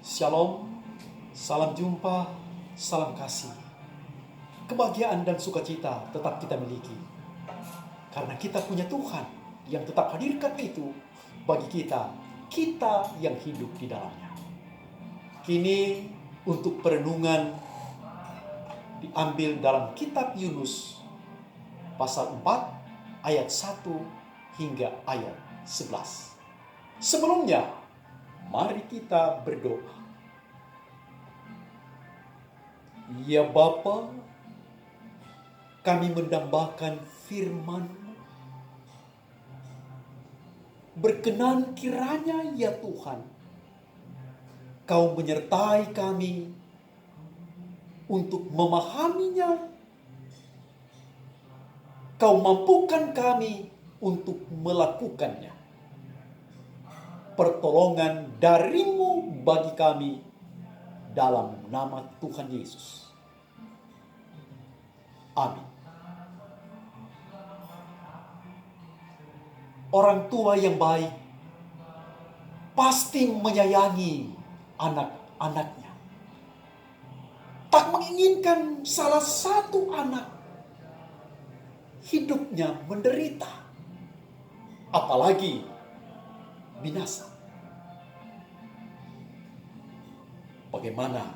Shalom, salam jumpa, salam kasih. Kebahagiaan dan sukacita tetap kita miliki. Karena kita punya Tuhan yang tetap hadirkan itu bagi kita, kita yang hidup di dalamnya. Kini untuk perenungan diambil dalam kitab Yunus pasal 4 ayat 1 hingga ayat 11. Sebelumnya, mari kita berdoa. Ya Bapa, kami mendambakan firman-Mu. Berkenan kiranya ya Tuhan, Kau menyertai kami untuk memahaminya. Kau mampukan kami untuk melakukannya. Pertolongan dari-Mu bagi kami dalam nama Tuhan Yesus. Amin. Orang tua yang baik pasti menyayangi anak-anaknya. Tak menginginkan salah satu anak hidupnya menderita, apalagi binasa. Bagaimana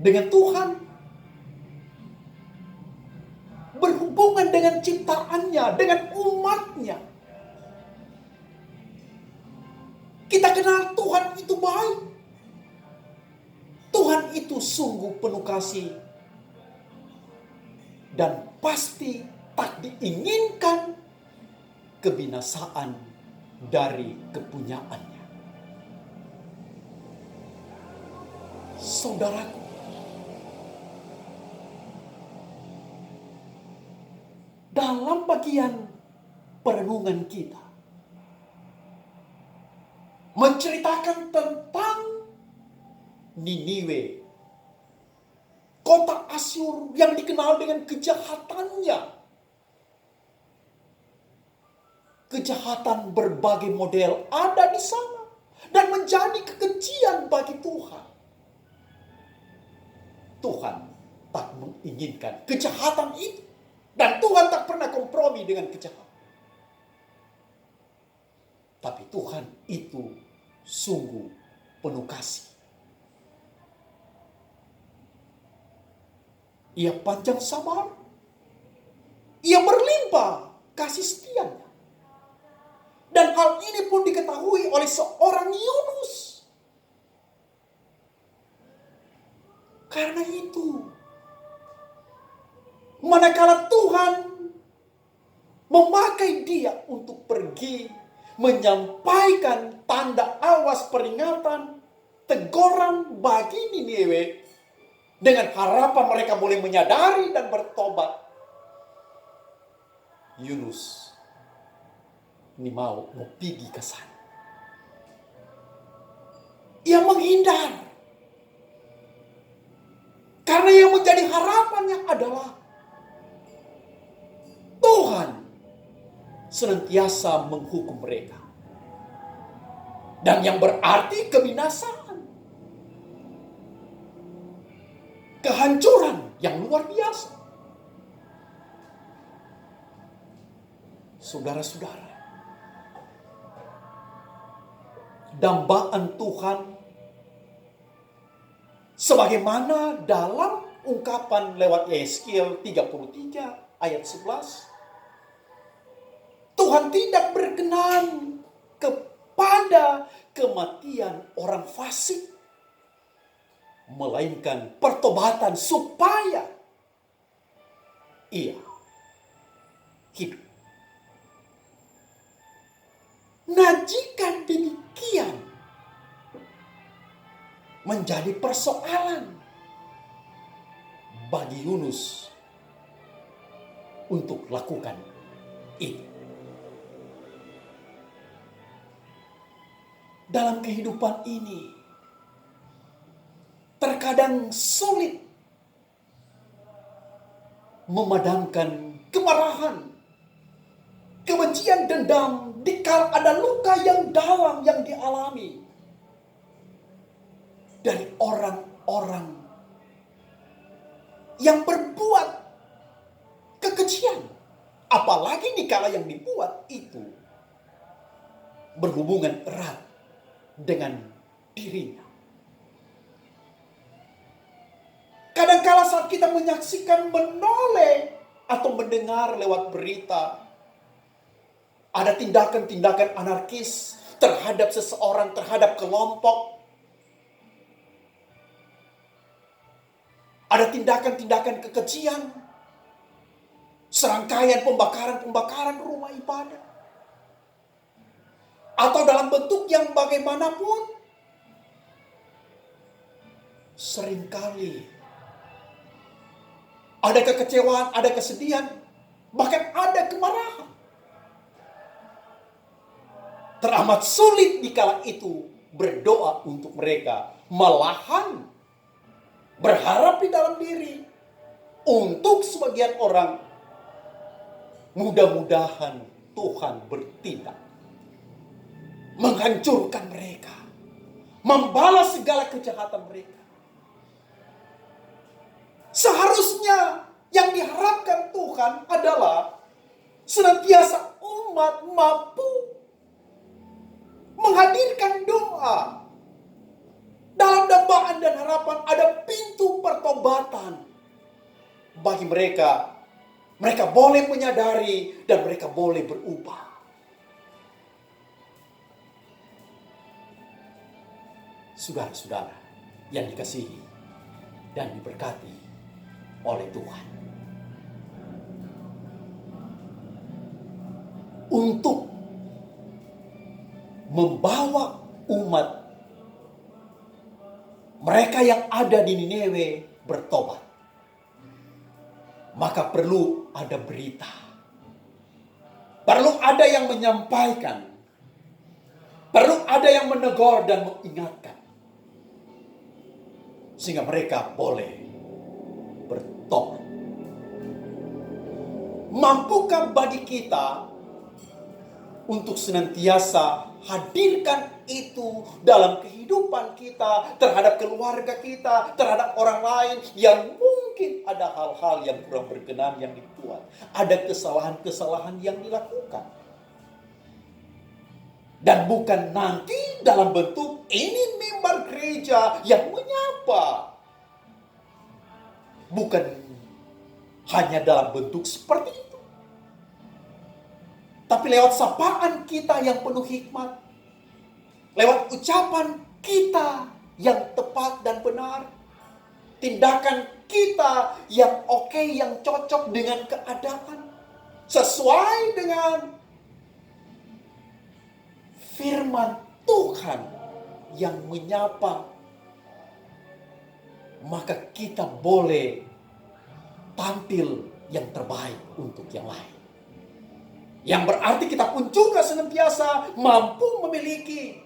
dengan Tuhan? Berhubungan dengan ciptaannya, dengan umatnya. Kita kenal Tuhan itu baik. Tuhan itu sungguh penuh kasih. Dan pasti tak diinginkan kebinasaan dari kepunyaannya. Saudaraku, dalam bagian perenungan kita menceritakan tentang Niniwe, kota Asyur yang dikenal dengan kejahatannya. Kejahatan berbagai model ada di sana dan menjadi kekejian bagi Tuhan. Tuhan tak menginginkan kejahatan itu. Dan Tuhan tak pernah kompromi dengan kejahatan. Tapi Tuhan itu sungguh penuh kasih. Ia panjang sabar. Ia berlimpah kasih setianya. Dan hal ini pun diketahui oleh seorang Yunus. Karena itu, manakala Tuhan memakai dia untuk pergi menyampaikan tanda awas peringatan, teguran bagi Niniwe, dengan harapan mereka boleh menyadari dan bertobat, Yunus ini mau pergi ke sana. Ia menghindar. Karena yang menjadi harapannya adalah Tuhan senantiasa menghukum mereka. Dan yang berarti kebinasaan. Kehancuran yang luar biasa. Saudara-saudara, dambaan Tuhan sebagaimana dalam ungkapan lewat Yeskiel 33 ayat 11. Tuhan tidak berkenan kepada kematian orang fasik. Melainkan pertobatan supaya ia hidup. Nah, jika demikian menjadi persoalan bagi Yunus untuk lakukan itu. Dalam kehidupan ini terkadang sulit memadamkan kemarahan, kebencian, dendam dikala ada luka yang dalam yang dialami. dari orang-orang yang berbuat kekejian. Apalagi dikala yang dibuat itu berhubungan erat dengan dirinya. Kadangkala saat kita menyaksikan, menoleh, atau mendengar lewat berita, ada tindakan-tindakan anarkis terhadap seseorang, terhadap kelompok. Ada tindakan-tindakan kekejian, serangkaian pembakaran-pembakaran rumah ibadah. Atau dalam bentuk yang bagaimanapun, seringkali ada kekecewaan, ada kesedihan, bahkan ada kemarahan. Teramat sulit dikala itu berdoa untuk mereka, malahan berharap di dalam diri. Untuk sebagian orang, mudah-mudahan Tuhan bertindak, menghancurkan mereka, membalas segala kejahatan mereka. Seharusnya yang diharapkan Tuhan adalah senantiasa umat mampu menghadirkan doa. Dalam dambaan dan harapan ada pintu pertobatan bagi mereka. Mereka boleh menyadari dan mereka boleh berubah. Saudara-saudara yang dikasihi dan diberkati oleh Tuhan, untuk membawa umat mereka yang ada di Niniwe bertobat, maka perlu ada berita, perlu ada yang menyampaikan, perlu ada yang menegur dan mengingatkan, sehingga mereka boleh bertobat. Mampukah bagi kita untuk senantiasa hadirkan itu dalam kehidupan kita, terhadap keluarga kita, terhadap orang lain yang mungkin ada hal-hal yang kurang berkenan yang dibuat, ada kesalahan-kesalahan yang dilakukan. Dan bukan nanti dalam bentuk ini mimbar gereja yang menyapa. Bukan hanya dalam bentuk seperti itu, tapi lewat sapaan kita yang penuh hikmat, lewat ucapan kita yang tepat dan benar, tindakan kita yang oke, yang cocok dengan keadaan, sesuai dengan firman Tuhan yang menyapa, maka kita boleh tampil yang terbaik untuk yang lain. Yang berarti kita pun juga senantiasa mampu memiliki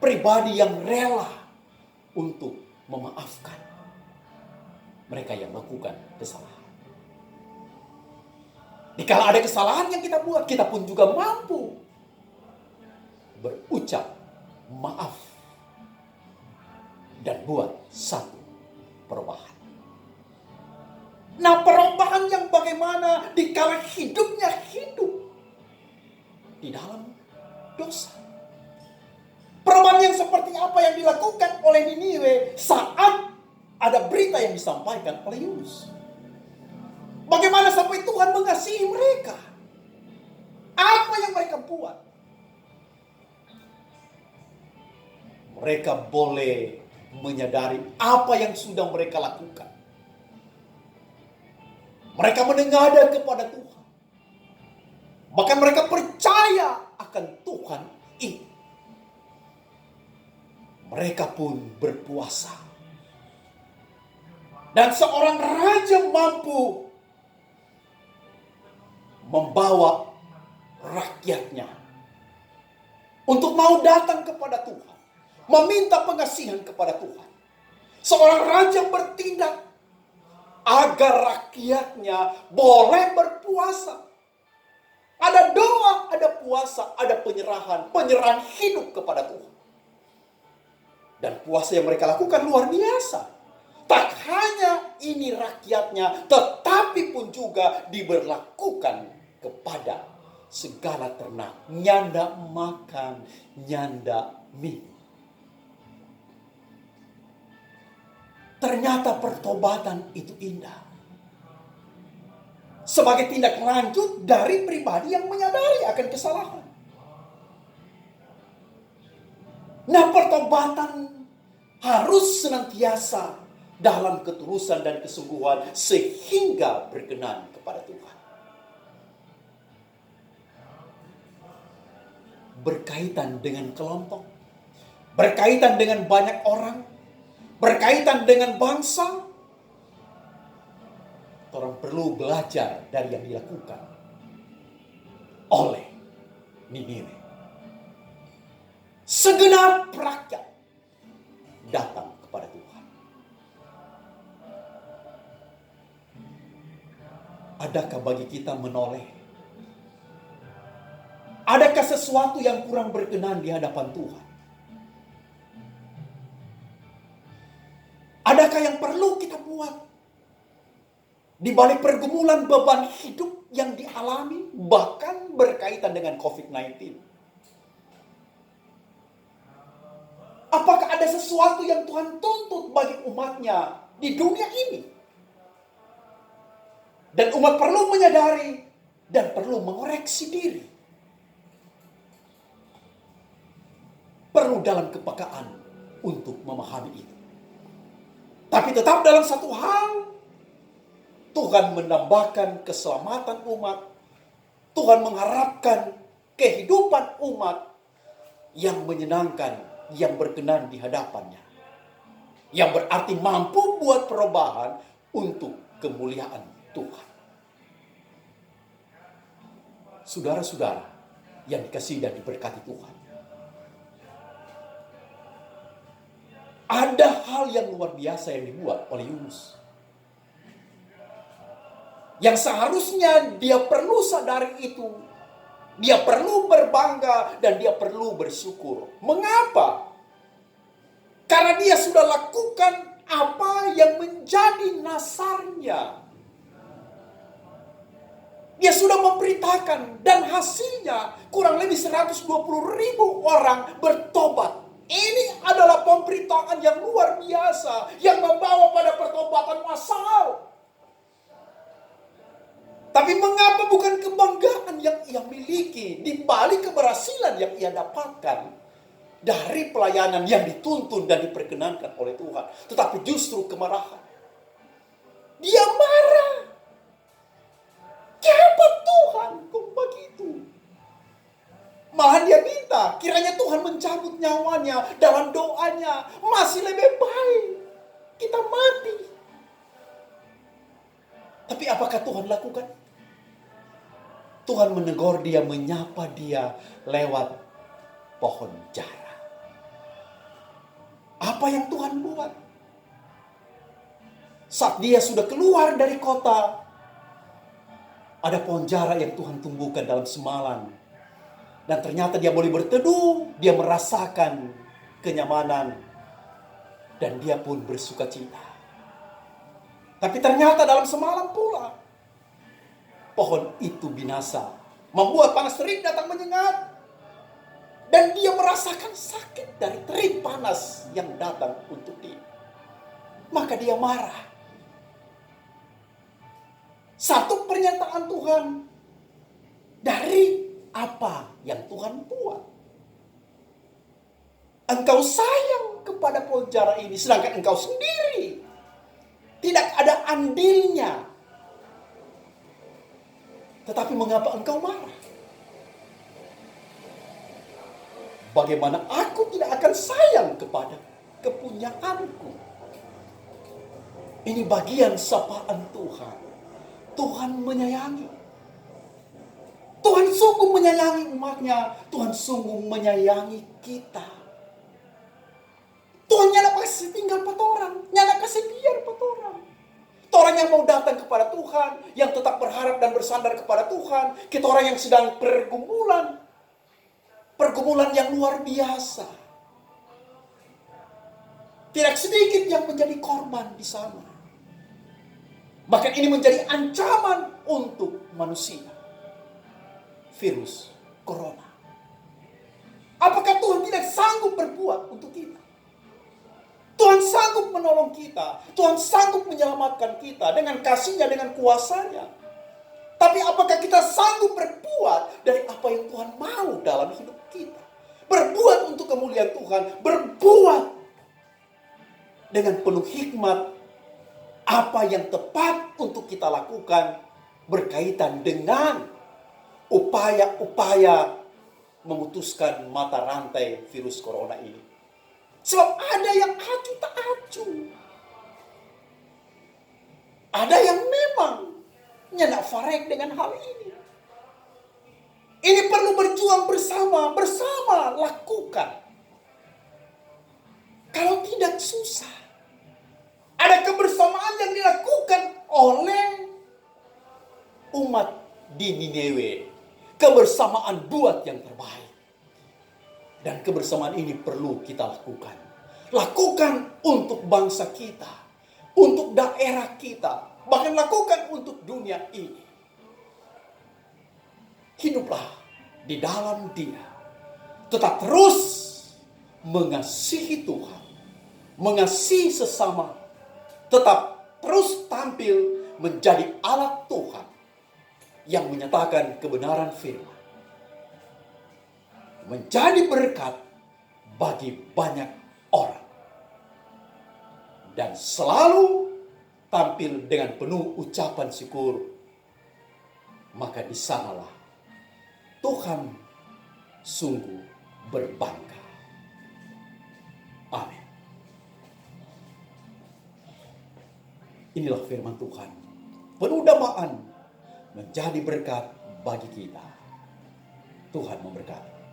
pribadi yang rela untuk memaafkan mereka yang melakukan kesalahan. Dikala ada kesalahan yang kita buat, kita pun juga mampu berucap maaf dan buat satu perubahan. Nah, perubahan yang bagaimana dikala hidupnya hidup di dalam dosa. Perubahan yang seperti apa yang dilakukan oleh Niniwe saat ada berita yang disampaikan oleh Yunus. Bagaimana sampai Tuhan mengasihi mereka? Apa yang mereka buat? Mereka boleh menyadari apa yang sudah mereka lakukan. Mereka menengadah kepada Tuhan. Bahkan mereka percaya akan Tuhan itu. Mereka pun berpuasa. Dan seorang raja mampu membawa rakyatnya untuk mau datang kepada Tuhan, meminta pengasihan kepada Tuhan. Seorang raja bertindak agar rakyatnya boleh berpuasa. Ada doa, ada puasa, ada penyerahan hidup kepada Tuhan. Dan puasa yang mereka lakukan luar biasa. Tak hanya ini rakyatnya, tetapi pun juga diberlakukan kepada segala ternak. Nyanda makan, nyanda minum. Ternyata pertobatan itu indah. Sebagai tindak lanjut dari pribadi yang menyadari akan kesalahan. Nah, pertobatan harus senantiasa dalam ketulusan dan kesungguhan sehingga berkenan kepada Tuhan. Berkaitan dengan kelompok, berkaitan dengan banyak orang, berkaitan dengan bangsa, orang perlu belajar dari yang dilakukan oleh Niniwe. Segenap rakyat datang kepada Tuhan. Adakah bagi kita menoleh? Adakah sesuatu yang kurang berkenan di hadapan Tuhan? Adakah yang perlu kita buat? Di balik pergumulan beban hidup yang dialami, bahkan berkaitan dengan COVID-19. Apakah ada sesuatu yang Tuhan tuntut bagi umatnya di dunia ini? Dan umat perlu menyadari dan perlu mengoreksi diri. Perlu dalam kepekaan untuk memahami itu. Tapi tetap dalam satu hal, Tuhan menambahkan keselamatan umat. Tuhan mengharapkan kehidupan umat yang menyenangkan, yang berkenan di hadapannya. Yang berarti mampu buat perubahan untuk kemuliaan Tuhan. Saudara-saudara yang dikasihi dan diberkati Tuhan. Ada hal yang luar biasa yang dibuat oleh Yunus. Yang seharusnya dia perlu sadari itu. Dia perlu berbangga dan dia perlu bersyukur. Mengapa? Karena dia sudah lakukan apa yang menjadi nasarnya. Dia sudah memberitakan dan hasilnya kurang lebih 120.000 orang bertobat. Ini adalah pemberitaan yang luar biasa yang membawa pada pertobatan massal. Tapi mengapa bukan kebanggaan yang ia miliki di balik keberhasilan yang ia dapatkan dari pelayanan yang dituntun dan diperkenankan oleh Tuhan, tetapi justru kemarahan. Dia marah. Kenapa Tuhan kok begitu? Malah dia minta kiranya Tuhan mencabut nyawanya dalam doanya. Masih lebih baik kita mati. Tapi apakah Tuhan lakukan? Tuhan menegur dia, menyapa dia lewat pohon jara. Apa yang Tuhan buat? Saat dia sudah keluar dari kota, ada pohon jara yang Tuhan tumbuhkan dalam semalan. Dan ternyata dia boleh berteduh, dia merasakan kenyamanan, dan dia pun bersuka cita. Tapi ternyata dalam semalam pula, pohon itu binasa. Membuat panas terik datang menyengat. Dan dia merasakan sakit dari terik panas yang datang untuk dia. Maka dia marah. Satu pernyataan Tuhan dari apa yang Tuhan buat. Engkau sayang kepada pohon jara ini, sedangkan engkau sendiri tidak ada andilnya. Tetapi mengapa engkau marah? Bagaimana aku tidak akan sayang kepada kepunyaanku? Ini bagian sapaan Tuhan. Tuhan menyayangi. Tuhan sungguh menyayangi umatnya. Tuhan sungguh menyayangi kita. Tuhan nyala kasih tinggal patoran. Nyala kasih biar patoran. Orang yang mau datang kepada Tuhan, yang tetap berharap dan bersandar kepada Tuhan. Kita orang yang sedang pergumulan yang luar biasa. Tidak sedikit yang menjadi korban di sana. Bahkan ini menjadi ancaman untuk manusia. Virus corona. Apakah Tuhan tidak sanggup berbuat untuk kita? Tuhan sanggup menolong kita. Tuhan sanggup menyelamatkan kita dengan kasih-Nya, dengan kuasa-Nya. Tapi apakah kita sanggup berbuat dari apa yang Tuhan mau dalam hidup kita? Berbuat untuk kemuliaan Tuhan. Berbuat dengan penuh hikmat apa yang tepat untuk kita lakukan berkaitan dengan upaya-upaya memutuskan mata rantai virus corona ini. Sebab ada yang acu tak acu. Ada yang memang nyenak farek dengan hal ini. Ini perlu berjuang bersama lakukan. Kalau tidak susah. Ada kebersamaan yang dilakukan oleh umat di Nineve. Kebersamaan buat yang terbaik. Dan kebersamaan ini perlu kita lakukan. Lakukan untuk bangsa kita. Untuk daerah kita. Bahkan lakukan untuk dunia ini. Hiduplah di dalam Dia. Tetap terus mengasihi Tuhan. Mengasihi sesama. Tetap terus tampil menjadi alat Tuhan yang menyatakan kebenaran firman. Menjadi berkat bagi banyak orang. Dan selalu tampil dengan penuh ucapan syukur. Maka di sanalah Tuhan sungguh berbangga. Amin. Inilah firman Tuhan. Penuh damai menjadi berkat bagi kita. Tuhan memberkati.